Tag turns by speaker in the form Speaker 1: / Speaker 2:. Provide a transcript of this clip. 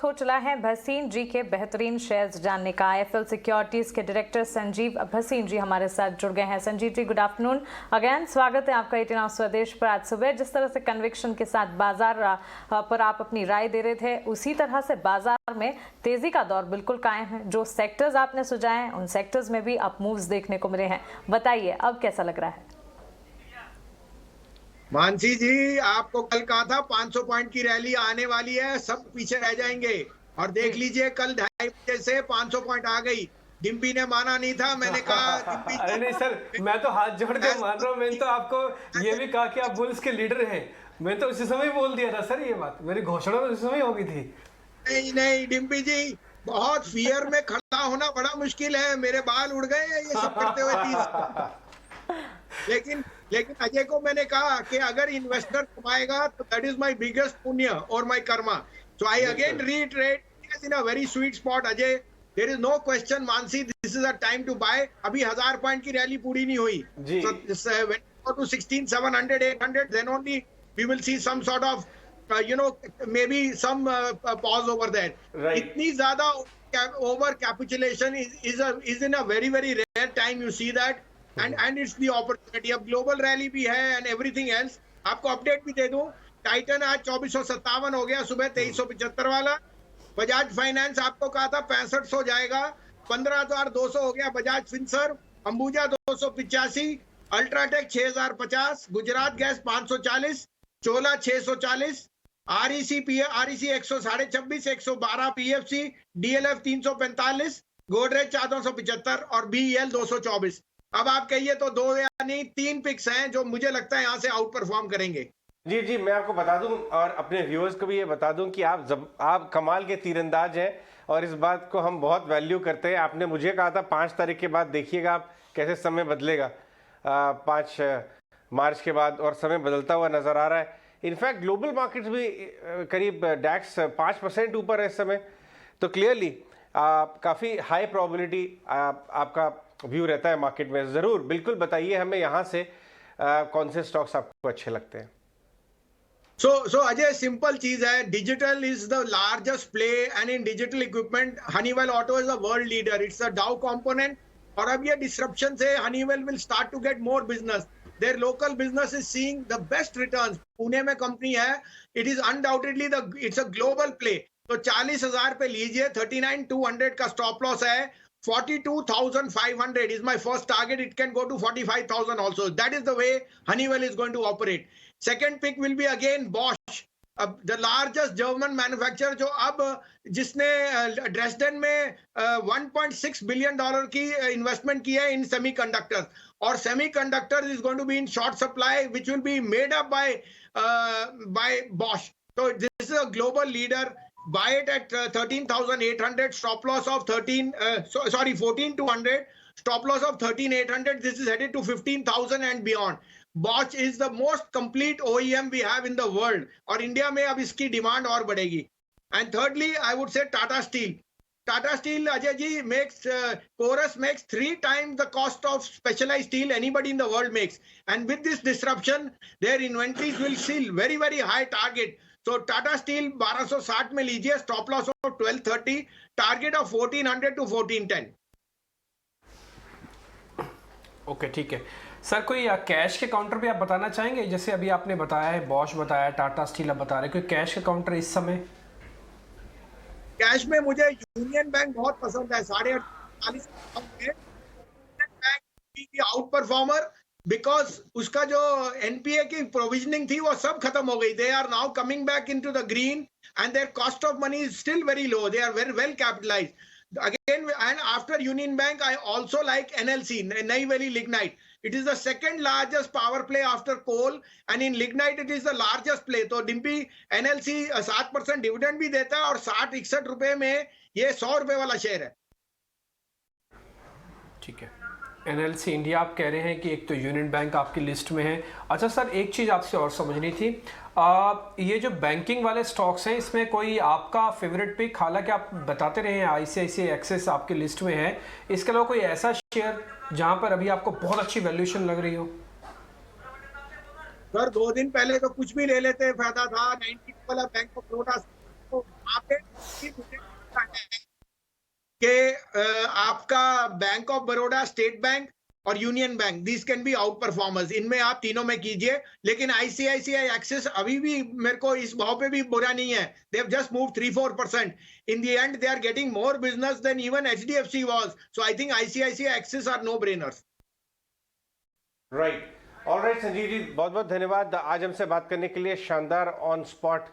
Speaker 1: हो चला है भसीन जी के बेहतरीन शेयर्स जानने का। आईएफएल सिक्योरिटीज के डायरेक्टर संजीव भसीन जी हमारे साथ जुड़ गए हैं। Sanjeev ji, good afternoon again, स्वागत है आपका 18 आवर्स स्वदेश पर। आज सुबह जिस तरह से कन्विक्शन के साथ बाजार पर आप अपनी राय दे रहे थे, उसी तरह से बाजार में तेजी का दौर बिल्कुल कायम है। जो सेक्टर्स आपने सुझाए हैं उन सेक्टर्स में भी अप मूव्स देखने को मिले हैं। बताइए अब कैसा लग रहा है?
Speaker 2: मानसी जी, आपको कल कहा था 500 पॉइंट की रैली आने वाली है, सब पीछे रह जाएंगे। और देख लीजिए कल 2:30 बजे से 500 पॉइंट आ गई। डिम्पी ने माना नहीं था, मैंने कहा डिम्पी
Speaker 3: अरे नहीं सर, मैं तो हाथ जोड़ के मान रहा हूँ। मैंने तो आपको ये भी कहा कि आप बुल्स के लीडर हैं। मैं तो उसी समय बोल दिया था सर, ये बात मेरी घोषणा तो उसी समय हो गई थी।
Speaker 2: नहीं नहीं डिम्पी जी, बहुत फियर में खड़ा होना बड़ा मुश्किल है। मेरे बाल उड़ गए ये सब करते हुए 30। लेकिन अजय को मैंने कहा कि अगर इन्वेस्टर कमाएगा तो that is my biggest punya और my karma. So I again reiterate in a very sweet spot Ajay, there is no question Mansi, this is a time to buy. अभी 1000 पॉइंट की रैली पूरी नहीं हुई। So when go to 16,700 800 then only we will see some sort of maybe some pause over there. इतनी ज्यादा over capitulation is in a very very rare time you see that. And it's the opportunity. अब global rally भी है and everything else. आपको update भी दे दूं, Titan आज 2457 हो गया, सुबह 2375 वाला। बजाज फाइनेंस आपको कहा था 6500 जाएगा, 15200 हो गया Bajaj Finserv. Ambuja 285, UltraTech 6050, Gujarat gas 540, चोला 640, आरईसी 126, 112 पीएफसी, डीएलएफ 345, गोदरेज 475 और बीईएल 224। अब आप कहिए तो 2 या नहीं 3 पिक्स हैं जो मुझे लगता है यहाँ से आउट परफॉर्म करेंगे।
Speaker 3: जी, मैं आपको बता दूं और अपने व्यूअर्स को भी ये बता दूं कि आप कमाल के तीरंदाज हैं और इस बात को हम बहुत वैल्यू करते हैं। आपने मुझे कहा था 5 तारीख के बाद देखिएगा आप कैसे समय बदलेगा। 5 मार्च के बाद और समय बदलता हुआ नजर आ रहा है। इनफैक्ट ग्लोबल मार्केट्स भी करीब डैक्स 5% ऊपर है इस समय। तो क्लियरली काफ़ी हाई प्रोबेबिलिटी आपका व्यू रहता है मार्केट में। ज़रूर बिल्कुल बताइए हमें यहाँ से कौन से स्टॉक्स आपको अच्छे लगते हैं।
Speaker 2: So अजय, सिंपल चीज है, digital is the largest play and in digital equipment Honeywell auto is a world leader, it's a Dow component. और अब ये डिसरप्शन से Honeywell will start to get more business. There local business is seeing the best returns. Pune में company है, it is undoubtedly it's a global play. तो 40,000 पे लीजिए, 39,200 का स्टॉप लॉस है। 42,500 is my first target. It can go to 45,000 also. That is the way Honeywell is going to operate. Second pick will be again Bosch, the largest German manufacturer, जो अब जिसने Dresden में 1.6 billion dollar की investment की है in semiconductors. और semiconductors is going to be in short supply which will be made up by Bosch. So this is a global leader. Buy it at 13,800, stop loss of 14,200, stop loss of 13,800. This is headed to 15,000 and beyond. Bosch is the most complete OEM we have in the world, और India में अब इसकी demand और बढ़ेगी। And thirdly, I would say Tata Steel. Tata Steel, Ajay ji, Chorus makes 3 times the cost of specialized steel anybody in the world makes. And with this disruption, their inventories will see very very high target. So Tata Steel 1260 में लीजिए, stop loss of 1230, target of 1400 to 1410।
Speaker 3: Okay, ठीक है sir. कोई cash के counter भी आप बताना चाहेंगे? जैसे अभी आपने बताया है, बॉश बताया, टाटा स्टील आप बता रहे, कोई कैश के काउंटर इस समय?
Speaker 2: कैश में मुझे यूनियन बैंक बहुत पसंद है, 48 बैंक आउट परफॉर्मर, बिकॉज उसका जो एनपीए की प्रोविजनिंग थी वो सब खत्म हो गई। They are now coming back into the green and their cost of money is still very low, they are very well capitalized again. And after Union Bank I also like NLC, Neyveli lignite. It is the second largest power play after coal and in lignite it is the largest play. तो डिम्पी NLC 7% dividend भी देता है और 60-61 रुपए में ये 100 रुपए वाला शेयर है।
Speaker 3: ठीक है, एनएलसी इंडिया आप कह रहे हैं कि एक तो यूनियन बैंक आपकी लिस्ट में है। अच्छा सर, एक चीज़ आपसे और समझनी थी, ये जो बैंकिंग वाले स्टॉक्स हैं इसमें कोई आपका फेवरेट पिक, हालांकि आप बताते रहे हैं आईसीआईसीआई एक्सेस आपकी लिस्ट में है, इसके अलावा कोई ऐसा शेयर जहां पर अभी आपको बहुत अच्छी वैल्यूएशन लग रही हो?
Speaker 2: सर 2 दिन पहले तो कुछ भी ले लेते फायदा था। 90 वाला बैंक ऑफ बड़ौदा तो वहाँ पे मुझे लगता है कि आपका bank of Baroda, state bank और Union Bank, this can be outperformers, इनमें आप तीनों में कीजिए। लेकिन आईसीआईसीआई एक्सिस अभी भी मेरे को इस भाव पे भी बुरा नहीं है, they have just move 3-4%। In the end they are getting more business than even HDFC was, so I think ICICI Axis are no brainers.
Speaker 3: Right, alright Sanjeev ji, बहुत बहुत धन्यवाद आज हमसे बात करने के लिए। शानदार ऑन स्पॉट